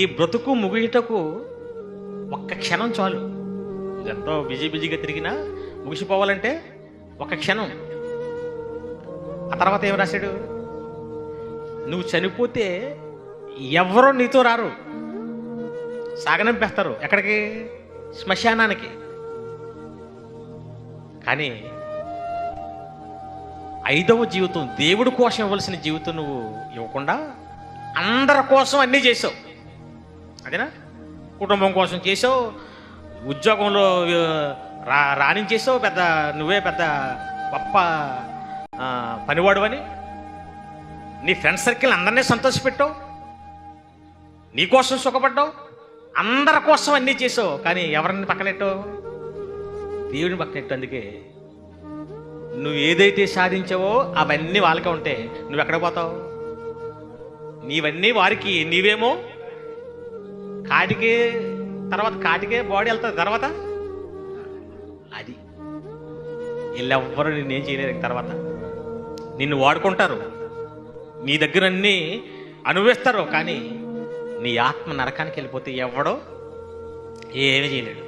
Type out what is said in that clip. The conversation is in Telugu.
ఈ బ్రతుకు ముగియటకు ఒక్క క్షణం చాలు. ఎంతో బిజీగా తిరిగినా ముగిసిపోవాలంటే ఒక క్షణం. ఆ తర్వాత ఏం రాశాడు? నువ్వు చనిపోతే ఎవరో నీతో రారు, సాగనంపేస్తారు. ఎక్కడికి? శ్మశానానికి. కానీ 5వ జీవితం, దేవుడి కోసం ఇవ్వాల్సిన జీవితం నువ్వు ఇవ్వకుండా అందరి కోసం అన్నీ చేసావు. అదేనా? కుటుంబం కోసం చేసావు, ఉద్యోగంలో రాణించేసావు, నువ్వే పెద్ద గొప్ప పనివాడు అని నీ ఫ్రెండ్ సర్కిల్ అందరినీ సంతోషపెట్టావు, నీకోసం సుఖపడ్డావు, అందరి కోసం అన్నీ చేసావు. కానీ ఎవరిని పక్కనెట్టావు? దేవుడిని పక్కనెట్టు. అందుకే నువ్వు ఏదైతే సాధించావో అవన్నీ వాళ్ళకే ఉంటే నువ్వు ఎక్కడ పోతావు? నీవన్నీ వారికి, నీవేమో కాటికే బాడీ వెళ్తుంది. తర్వాత అది వీళ్ళెవ్వరూ నిన్నేం చేయలేరు. తర్వాత నిన్ను వాడుకుంటారు, నీ దగ్గర అన్నీ అనుభవిస్తారు. కానీ నీ ఆత్మ నరకానికి వెళ్ళిపోతే ఎవడో ఏమీ చేయలేడు.